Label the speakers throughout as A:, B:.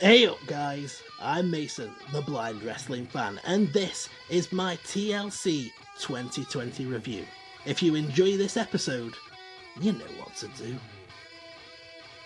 A: Hey up guys, I'm Mason, the blind wrestling fan, and this is my TLC 2020 review. If you enjoy this episode, you know what to do.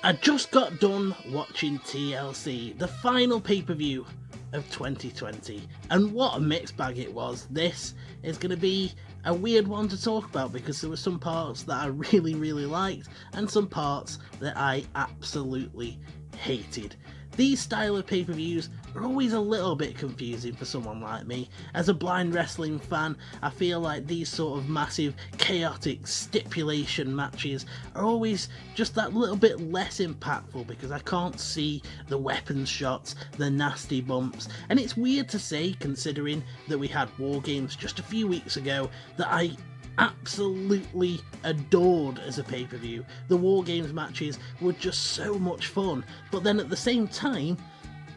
A: I just got done watching TLC, the final pay-per-view of 2020, and what a mixed bag it was. This is going to be a weird one to talk about because there were some parts that I really liked and some parts that I absolutely hated. These style of pay-per-views are always a little bit confusing for someone like me. As a blind wrestling fan, I feel like these sort of massive, chaotic stipulation matches are always just that little bit less impactful because I can't see the weapons shots, the nasty bumps, and it's weird to say considering that we had War Games just a few weeks ago that I absolutely adored as a pay-per-view. The War Games matches were just so much fun, but then at the same time,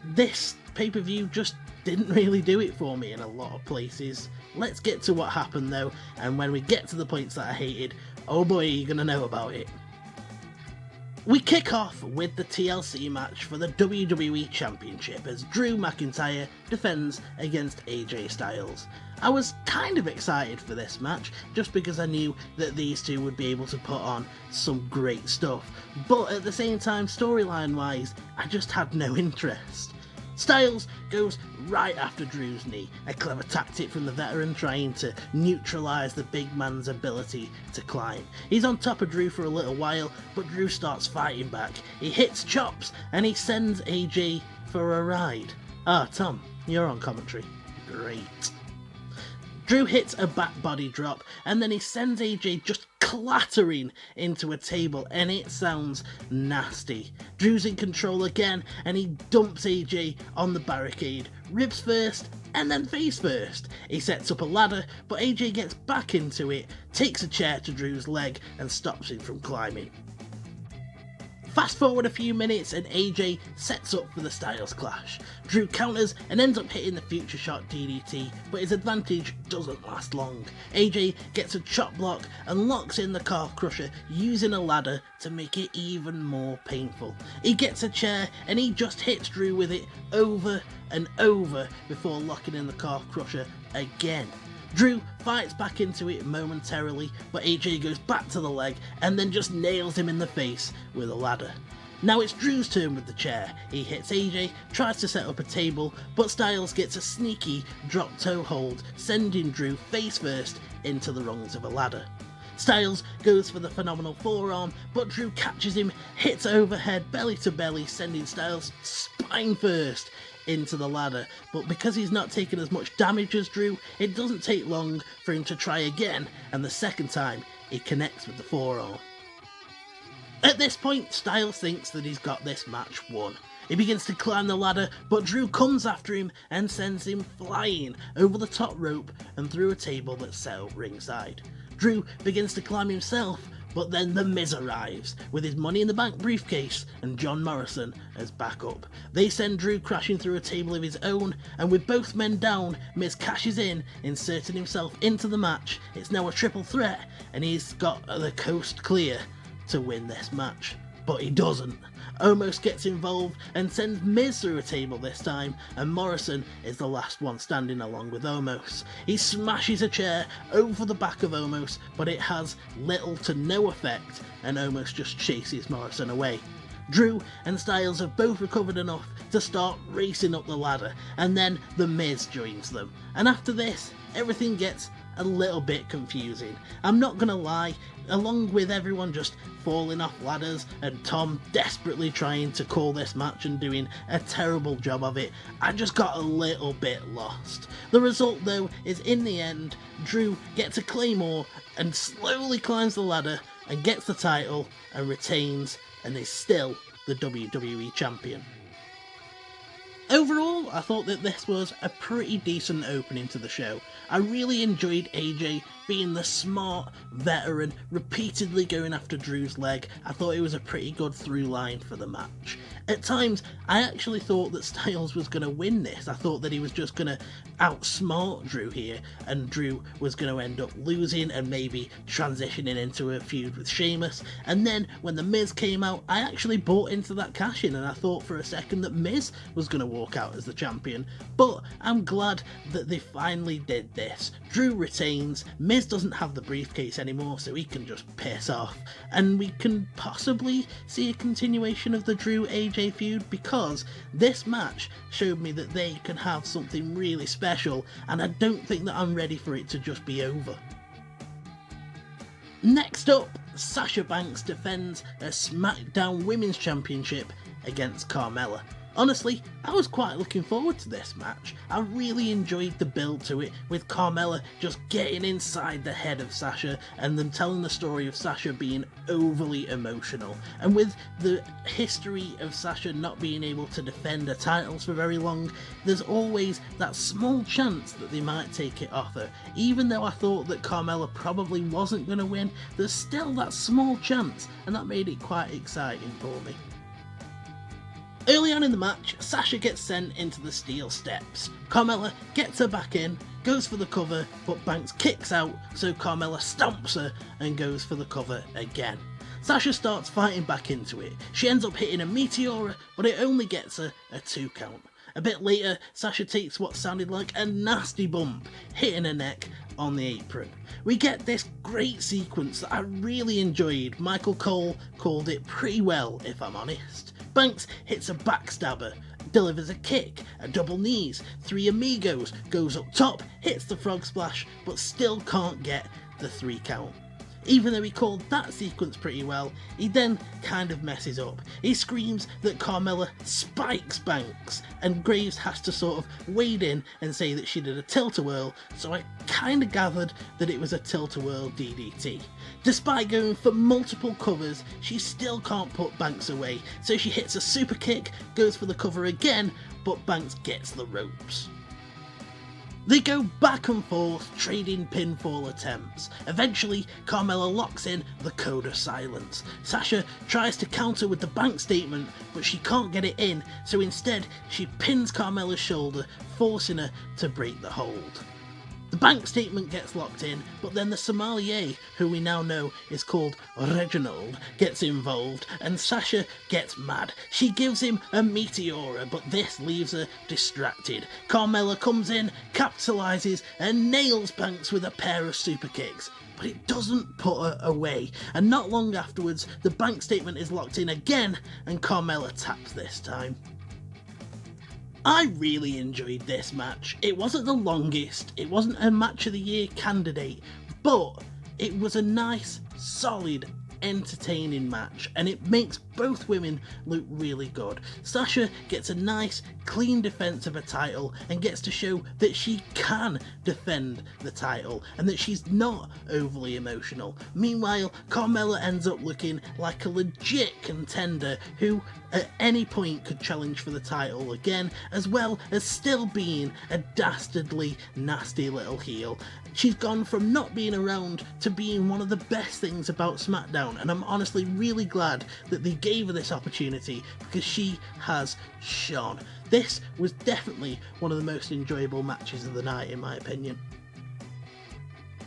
A: this pay-per-view just didn't really do it for me in a lot of places. Let's get to what happened though, and when we get to the points that I hated, oh boy, you're gonna know about it. We kick off with the TLC match for the WWE Championship as Drew McIntyre defends against AJ Styles. I was kind of excited for this match just because I knew that these two would be able to put on some great stuff, but at the same time, storyline wise, I just had no interest. Styles goes right after Drew's knee, a clever tactic from the veteran trying to neutralise the big man's ability to climb. He's on top of Drew for a little while, but Drew starts fighting back. He hits chops and he sends AJ for a ride. Ah, Tom, you're on commentary. Great. Drew hits a back body drop and then he sends AJ just clattering into a table and it sounds nasty. Drew's in control again and he dumps AJ on the barricade, ribs first and then face first. He sets up a ladder but AJ gets back into it, takes a chair to Drew's leg and stops him from climbing. Fast forward a few minutes and AJ sets up for the Styles clash. Drew counters and ends up hitting the future shot DDT, but his advantage doesn't last long. AJ gets a chop block and locks in the calf crusher using a ladder to make it even more painful. He gets a chair and he just hits Drew with it over and over before locking in the calf crusher again. Drew fights back into it momentarily, but AJ goes back to the leg and then just nails him in the face with a ladder. Now it's Drew's turn with the chair. He hits AJ, tries to set up a table, but Styles gets a sneaky drop toe hold, sending Drew face first into the rungs of a ladder. Styles goes for the phenomenal forearm, but Drew catches him, hits overhead belly to belly, sending Styles spine first into the ladder, but because he's not taking as much damage as Drew, it doesn't take long for him to try again, and the second time he connects with the forearm. At this point, Styles thinks that he's got this match won. He begins to climb the ladder, but Drew comes after him and sends him flying over the top rope and through a table that's set up ringside. Drew begins to climb himself, but then The Miz arrives with his Money in the Bank briefcase and John Morrison as backup. They send Drew crashing through a table of his own, and with both men down, Miz cashes in, inserting himself into the match. It's now a triple threat, and he's got the coast clear to win this match. But he doesn't. Omos gets involved and sends Miz through a table this time, and Morrison is the last one standing along with Omos. He smashes a chair over the back of Omos, but it has little to no effect, and Omos just chases Morrison away. Drew and Styles have both recovered enough to start racing up the ladder, and then The Miz joins them. And after this, everything gets a little bit confusing. I'm not gonna lie, along with everyone just falling off ladders and Tom desperately trying to call this match and doing a terrible job of it, I just got a little bit lost. The result though is in the end, Drew gets a claymore and slowly climbs the ladder and gets the title and retains and is still the WWE Champion. Overall, I thought that this was a pretty decent opening to the show. I really enjoyed AJ being the smart veteran, repeatedly going after Drew's leg. I thought it was a pretty good through line for the match. At times, I actually thought that Styles was going to win this. I thought that he was just going to outsmart Drew here, and Drew was going to end up losing and maybe transitioning into a feud with Sheamus. And then when The Miz came out, I actually bought into that cash-in, and I thought for a second that Miz was going to walk out as the champion. But I'm glad that they finally did this. Drew retains, Miz doesn't have the briefcase anymore, so he can just piss off. And we can possibly see a continuation of the Drew AJ feud, because this match showed me that they can have something really special, and I don't think that I'm ready for it to just be over. Next up, Sasha Banks defends a Smackdown Women's Championship against Carmella. Honestly, I was quite looking forward to this match. I really enjoyed the build to it, with Carmella just getting inside the head of Sasha and them telling the story of Sasha being overly emotional. And with the history of Sasha not being able to defend her titles for very long, there's always that small chance that they might take it off her. Even though I thought that Carmella probably wasn't going to win, there's still that small chance, and that made it quite exciting for me. Early on in the match, Sasha gets sent into the steel steps. Carmella gets her back in, goes for the cover, but Banks kicks out, so Carmella stomps her and goes for the cover again. Sasha starts fighting back into it. She ends up hitting a Meteora, but it only gets her a 2 count. A bit later, Sasha takes what sounded like a nasty bump, hitting her neck on the apron. We get this great sequence that I really enjoyed. Michael Cole called it pretty well, if I'm honest. Banks hits a backstabber, delivers a kick, a double knees, 3 amigos, goes up top, hits the frog splash, but still can't get the 3 count. Even though he called that sequence pretty well, he then kind of messes up. He screams that Carmella spikes Banks, and Graves has to sort of wade in and say that she did a tilt-a-whirl, so I kind of gathered that it was a tilt-a-whirl DDT. Despite going for multiple covers, she still can't put Banks away, so she hits a super kick, goes for the cover again, but Banks gets the ropes. They go back and forth, trading pinfall attempts. Eventually, Carmella locks in the Code of Silence. Sasha tries to counter with the bank statement, but she can't get it in, so instead she pins Carmella's shoulder, forcing her to break the hold. The bank statement gets locked in, but then the sommelier, who we now know is called Reginald, gets involved, and Sasha gets mad. She gives him a Meteora, but this leaves her distracted. Carmella comes in, capitalises, and nails Banks with a pair of super kicks. But it doesn't put her away, and not long afterwards, the bank statement is locked in again, and Carmella taps this time. I really enjoyed this match. It wasn't the longest, it wasn't a match of the year candidate, but it was a nice, solid, entertaining match, and it makes both women look really good. Sasha gets a nice, clean defense of her title and gets to show that she can defend the title and that she's not overly emotional. Meanwhile, Carmella ends up looking like a legit contender who at any point could challenge for the title again, as well as still being a dastardly, nasty little heel. She's gone from not being around to being one of the best things about SmackDown, and I'm honestly really glad that they gave her this opportunity because she has shone. This was definitely one of the most enjoyable matches of the night, in my opinion.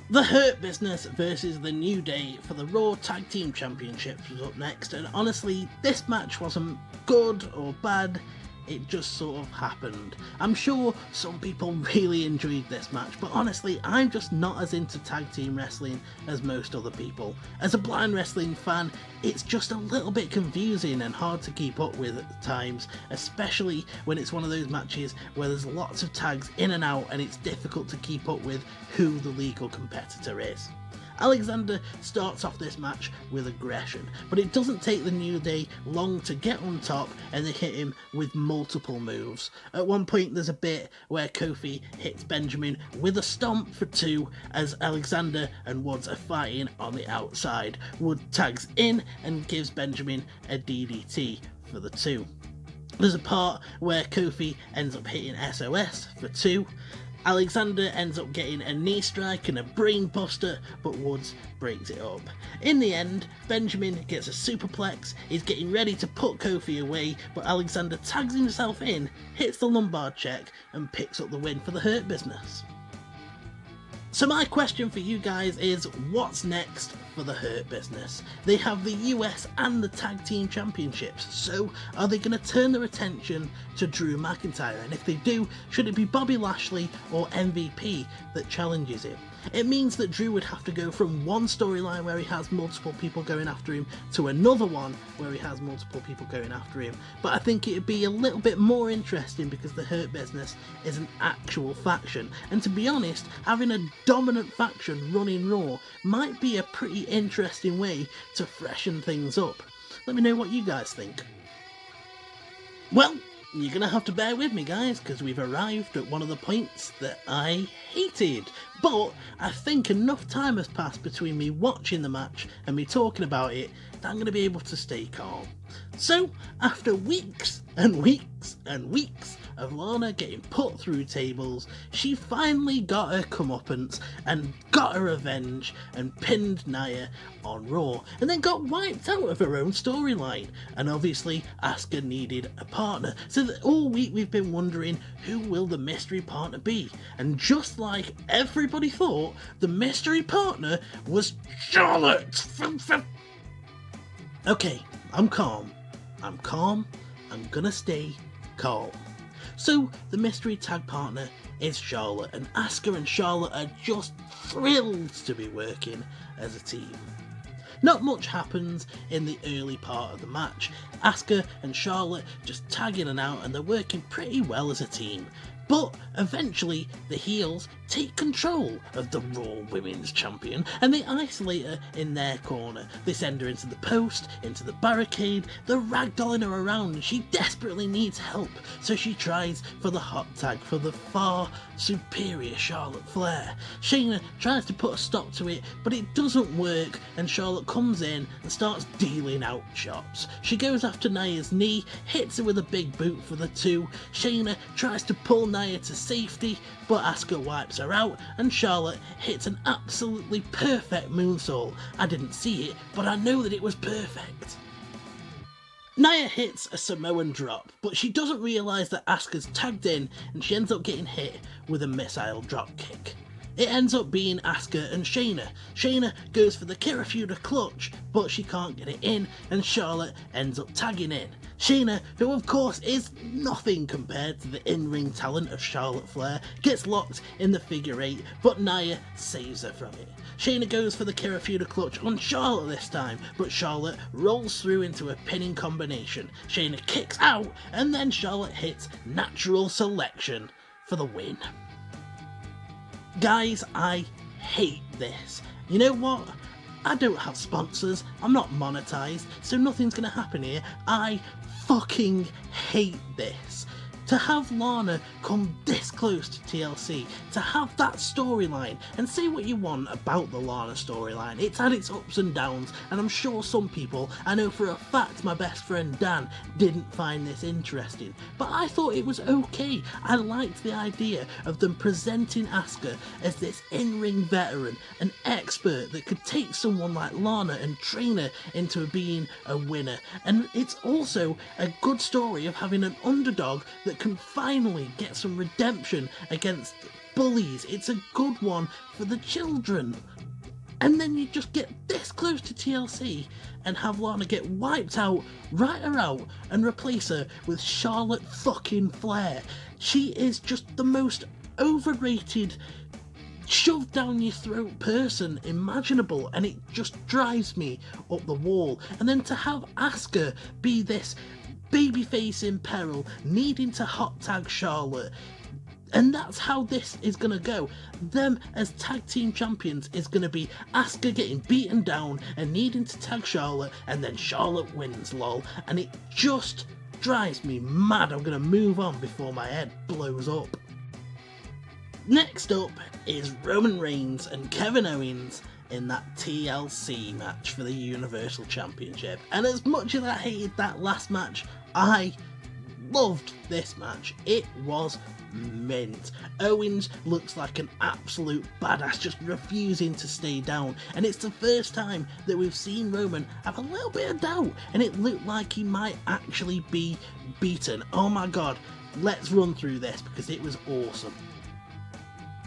A: The Hurt Business versus The New Day for the Raw Tag Team Championships was up next, and honestly, this match wasn't good or bad. It just sort of happened. I'm sure some people really enjoyed this match, but honestly, I'm just not as into tag team wrestling as most other people. As a blind wrestling fan, it's just a little bit confusing and hard to keep up with at times, especially when it's one of those matches where there's lots of tags in and out and it's difficult to keep up with who the legal competitor is. Alexander starts off this match with aggression, but it doesn't take the New Day long to get on top and they hit him with multiple moves. At one point there's a bit where Kofi hits Benjamin with a stomp for 2 as Alexander and Woods are fighting on the outside. Wood tags in and gives Benjamin a DDT for the 2. There's a part where Kofi ends up hitting SOS for 2. Alexander ends up getting a knee strike and a brain buster, but Woods breaks it up. In the end, Benjamin gets a superplex, he's getting ready to put Kofi away, but Alexander tags himself in, hits the lumbar check, and picks up the win for the Hurt Business. So my question for you guys is, what's next for the Hurt Business? They have the US and the Tag Team Championships, so are they going to turn their attention to Drew McIntyre? And if they do, should it be Bobby Lashley or MVP that challenges him? It means that Drew would have to go from one storyline where he has multiple people going after him to another one where he has multiple people going after him. But I think it'd be a little bit more interesting because the Hurt Business is an actual faction. And to be honest, having a dominant faction running Raw might be a pretty interesting way to freshen things up. Let me know what you guys think. Well, you're going to have to bear with me, guys, because we've arrived at one of the points that I hated. But I think enough time has passed between me watching the match and me talking about it that I'm going to be able to stay calm. So, after weeks and weeks and weeks of Lana getting put through tables, she finally got her comeuppance and got her revenge and pinned Nia on Raw, and then got wiped out of her own storyline. And obviously Asuka needed a partner, so that all week we've been wondering, who will the mystery partner be? And just like everybody thought, the mystery partner was Charlotte. Okay, I'm calm, I'm gonna stay calm. So the mystery tag partner is Charlotte, and Asuka and Charlotte are just thrilled to be working as a team. Not much happens in the early part of the match. Asuka and Charlotte just tag in and out, and they're working pretty well as a team. But eventually the heels take control of the Raw Women's Champion and they isolate her in their corner. They send her into the post, into the barricade, they're ragdolling her around and she desperately needs help, so she tries for the hot tag for the far superior Charlotte Flair. Shayna tries to put a stop to it, but it doesn't work and Charlotte comes in and starts dealing out chops. She goes after Nia's knee, hits her with a big boot for the 2. Shayna tries to pull Nia to safety, but Asuka wipes her out and Charlotte hits an absolutely perfect moonsault. I didn't see it, but I know that it was perfect. Nia hits a Samoan drop, but she doesn't realise that Asuka's tagged in and she ends up getting hit with a missile drop kick. It ends up being Asuka and Shayna. Shayna goes for the Kirifuda clutch, but she can't get it in, and Charlotte ends up tagging in. Shayna, who of course is nothing compared to the in-ring talent of Charlotte Flair, gets locked in the figure 8, but Nia saves her from it. Shayna goes for the Kirifuda clutch on Charlotte this time, but Charlotte rolls through into a pinning combination. Shayna kicks out, and then Charlotte hits natural selection for the win. Guys, I hate this. You know what? I don't have sponsors, I'm not monetized, so nothing's gonna happen here. I fucking hate this. To have Lana come this close to TLC, to have that storyline, and say what you want about the Lana storyline, it's had its ups and downs, and I'm sure some people, I know for a fact my best friend Dan, didn't find this interesting, but I thought it was okay. I liked the idea of them presenting Asuka as this in-ring veteran, an expert that could take someone like Lana and train her into being a winner, and it's also a good story of having an underdog that can finally get some redemption against bullies. It's a good one for the children. And then you just get this close to TLC and have Lana get wiped out, write her out, and replace her with Charlotte fucking Flair. She is just the most overrated, shoved down your throat person imaginable, and it just drives me up the wall. And then to have Asuka be this babyface in peril, needing to hot tag Charlotte, and that's how this is gonna go. Them as tag team champions is gonna be Asuka getting beaten down and needing to tag Charlotte, and then Charlotte wins, lol, and it just drives me mad. I'm gonna move on before my head blows up. Next up is Roman Reigns and Kevin Owens in that TLC match for the Universal Championship. And as much as I hated that last match, I loved this match. It was mint. Owens looks like an absolute badass, just refusing to stay down, and it's the first time that we've seen Roman have a little bit of doubt, and it looked like he might actually be beaten. Oh my god, let's run through this because it was awesome.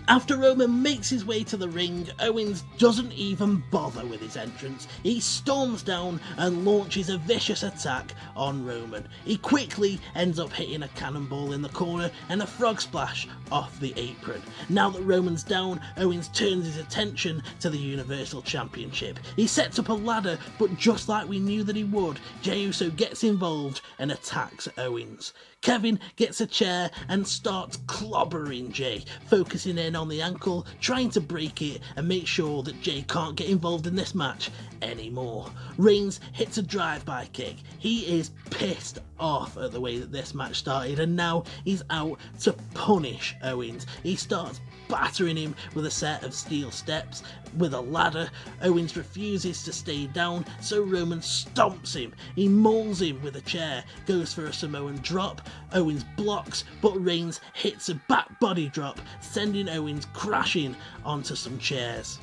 A: After Roman makes his way to the ring, Owens doesn't even bother with his entrance. He storms down and launches a vicious attack on Roman. He quickly ends up hitting a cannonball in the corner and a frog splash off the apron. Now that Roman's down, Owens turns his attention to the Universal Championship. He sets up a ladder, but just like we knew that he would, Jey Uso gets involved and attacks Owens. Kevin gets a chair and starts clobbering Jey, focusing in on the ankle, trying to break it and make sure that Jey can't get involved in this match anymore. Reigns hits a drive-by kick. He is pissed off at the way that this match started, and now he's out to punish Owens. He starts battering him with a set of steel steps with a ladder. Owens refuses to stay down, so Roman stomps him. He mauls him with a chair, goes for a Samoan drop. Owens blocks, but Reigns hits a back body drop, sending Owens crashing onto some chairs.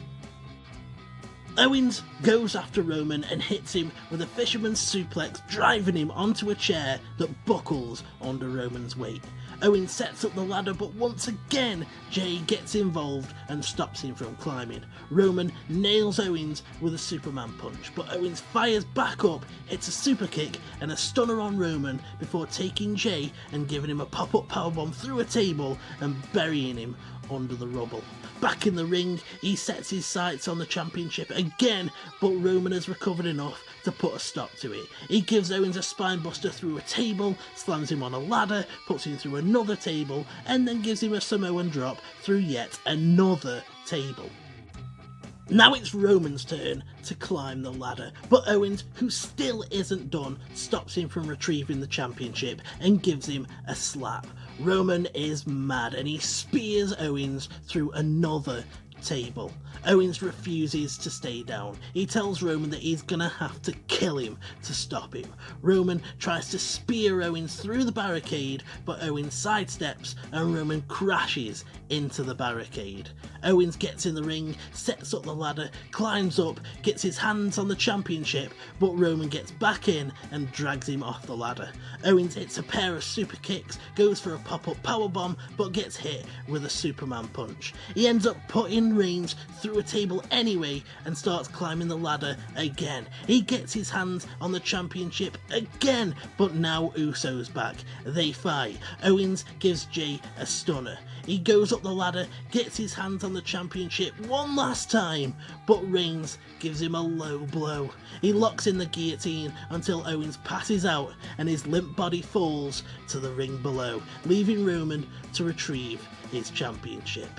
A: Owens goes after Roman and hits him with a fisherman's suplex, driving him onto a chair that buckles under Roman's weight. Owens sets up the ladder, but once again Jey gets involved and stops him from climbing. Roman nails Owens with a Superman punch, but Owens fires back up, hits a super kick and a stunner on Roman before taking Jey and giving him a pop-up powerbomb through a table and burying him under the rubble. Back in the ring, he sets his sights on the championship again, but Roman has recovered enough to put a stop to it. He gives Owens a spinebuster through a table, slams him on a ladder, puts him through another table, and then gives him a Samoan drop through yet another table. Now it's Roman's turn to climb the ladder, but Owens, who still isn't done, stops him from retrieving the championship and gives him a slap. Roman is mad and he spears Owens through another table. Owens refuses to stay down. He tells Roman that he's gonna have to kill him to stop him. Roman tries to spear Owens through the barricade, but Owens sidesteps and Roman crashes into the barricade. Owens gets in the ring, sets up the ladder, climbs up, gets his hands on the championship, but Roman gets back in and drags him off the ladder. Owens hits a pair of super kicks, goes for a pop-up powerbomb, but gets hit with a Superman punch. He ends up putting Reigns through a table anyway and starts climbing the ladder again. He gets his hands on the championship again, but now Uso's back. They fight. Owens gives Jey a stunner. He goes up the ladder, gets his hands on the championship one last time, but Reigns gives him a low blow. He locks in the guillotine until Owens passes out and his limp body falls to the ring below, leaving Roman to retrieve his championship.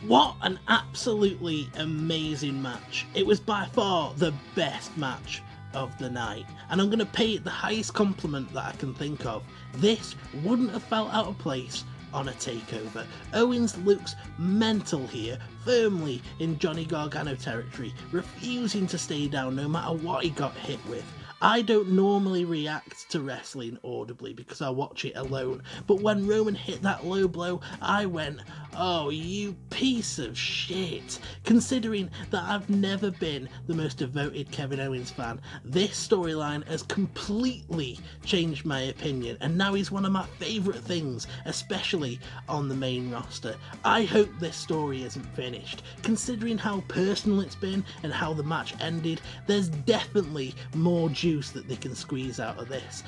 A: What an absolutely amazing match. It was by far the best match of the night, and I'm going to pay it the highest compliment that I can think of. This wouldn't have felt out of place on a takeover. Owens looks mental here, firmly in Johnny Gargano territory, refusing to stay down no matter what he got hit with. I don't normally react to wrestling audibly because I watch it alone, but when Roman hit that low blow, I went, oh, you piece of shit. Considering that I've never been the most devoted Kevin Owens fan, this storyline has completely changed my opinion, and now he's one of my favourite things, especially on the main roster. I hope this story isn't finished. Considering how personal it's been and how the match ended, there's definitely more juice that they can squeeze out of this.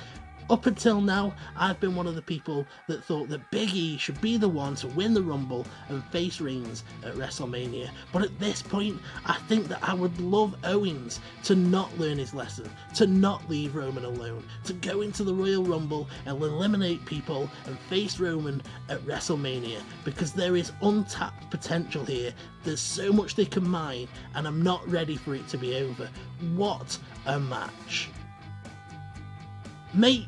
A: Up until now, I've been one of the people that thought that Big E should be the one to win the Rumble and face Reigns at WrestleMania, but at this point, I think that I would love Owens to not learn his lesson, to not leave Roman alone, to go into the Royal Rumble and eliminate people and face Roman at WrestleMania, because there is untapped potential here. There's so much they can mine, and I'm not ready for it to be over. What a match. Mate,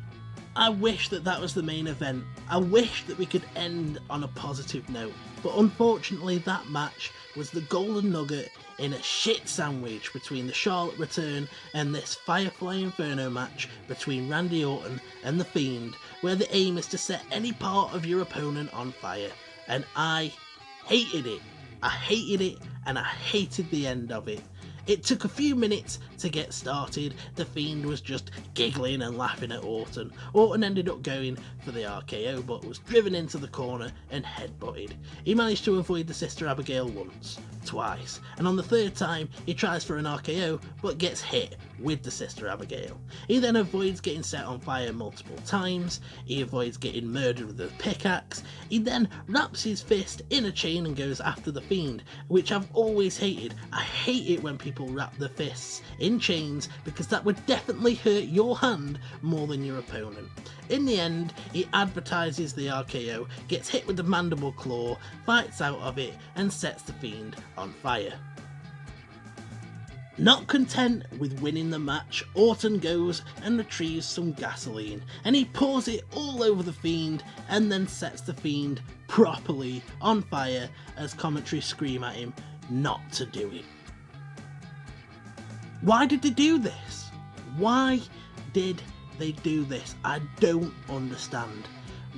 A: I wish that was the main event. I wish that we could end on a positive note, but unfortunately that match was the golden nugget in a shit sandwich between the Charlotte return and this Firefly Inferno match between Randy Orton and The Fiend, where the aim is to set any part of your opponent on fire, and I hated it. I hated it, and I hated the end of it. It took a few minutes to get started. The Fiend was just giggling and laughing at Orton. Orton ended up going for the RKO but was driven into the corner and headbutted. He managed to avoid the Sister Abigail once, twice, and on the third time he tries for an RKO but gets hit with the Sister Abigail. He then avoids getting set on fire multiple times. He avoids getting murdered with a pickaxe. He then wraps his fist in a chain and goes after the Fiend, which I've always hated. I hate it when people wrap their fists in chains because that would definitely hurt your hand more than your opponent. In the end, he advertises the RKO, gets hit with the mandible claw, fights out of it and sets the Fiend on fire. Not content with winning the match, Orton goes and retrieves some gasoline and he pours it all over the Fiend and then sets the Fiend properly on fire as commentary scream at him not to do it. Why did they do this? Why did they do this? I don't understand.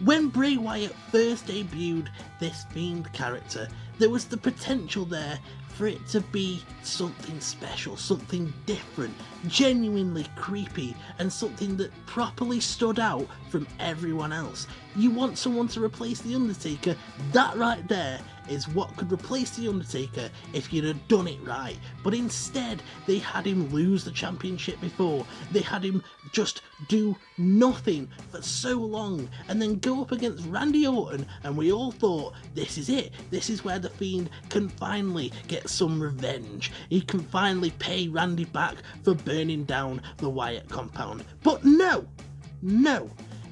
A: When Bray Wyatt first debuted this Fiend character, there was the potential there for it to be something special, something different, genuinely creepy, and something that properly stood out from everyone else. You want someone to replace The Undertaker? That right there is what could replace The Undertaker if you'd have done it right. But instead, they had him lose the championship before. They had him just do nothing for so long and then go up against Randy Orton, and we all thought, this is it. This is where the Fiend can finally get some revenge. He can finally pay Randy back for burning down the Wyatt compound. But no!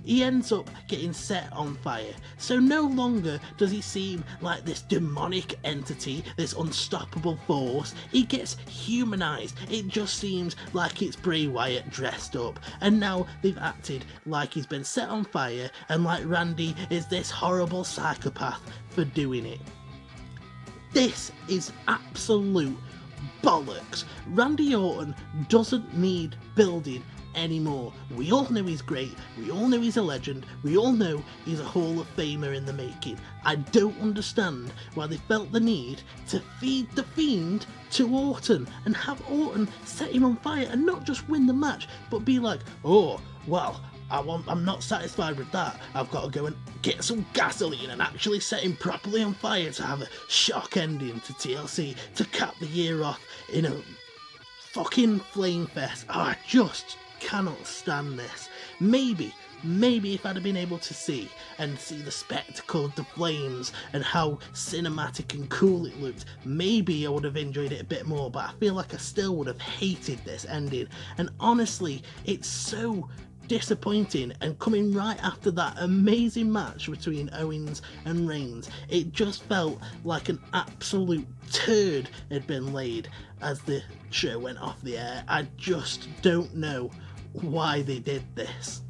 A: He ends up getting set on fire. So no longer does he seem like this demonic entity, this unstoppable force. He gets humanized. It just seems like it's Bray Wyatt dressed up. And now they've acted like he's been set on fire and like Randy is this horrible psychopath for doing it. This is absolute bollocks. Randy Orton doesn't need building anymore. We all know he's great, we all know he's a legend, we all know he's a Hall of Famer in the making. I don't understand why they felt the need to feed the Fiend to Orton and have Orton set him on fire and not just win the match, but be like, oh, well, I'm not satisfied with that. I've got to go and get some gasoline and actually set him properly on fire to have a shock ending to TLC to cap the year off in a fucking flame fest. Oh, I just cannot stand this. Maybe if I'd have been able to see the spectacle of the flames and how cinematic and cool it looked, maybe I would have enjoyed it a bit more, but I feel like I still would have hated this ending. And honestly, it's so disappointing, and coming right after that amazing match between Owens and Reigns, it just felt like an absolute turd had been laid as the show went off the air. I just don't know why they did this.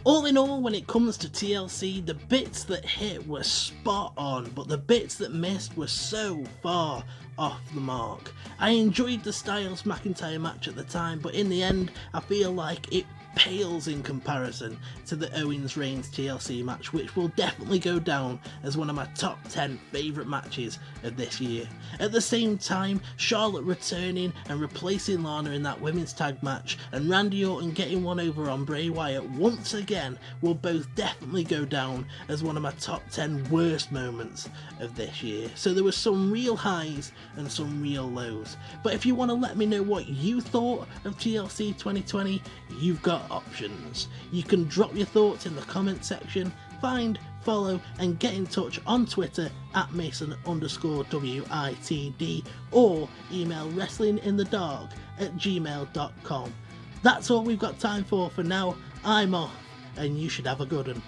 A: All in all, when it comes to TLC, the bits that hit were spot on, but the bits that missed were so far off the mark. I enjoyed the Styles McIntyre match at the time, but in the end, I feel like it pales in comparison to the Owens Reigns TLC match, which will definitely go down as one of my top 10 favourite matches of this year. At the same time, Charlotte returning and replacing Lana in that women's tag match, and Randy Orton getting one over on Bray Wyatt once again, will both definitely go down as one of my top 10 worst moments of this year. So there were some real highs and some real lows. But if you want to let me know what you thought of TLC 2020, you've got options. You can drop your thoughts in the comment section, find, follow and get in touch on Twitter at Mason_WITD, or email wrestlinginthedark@gmail.com. That's all we've got time for now. I'm off, and you should have a good one.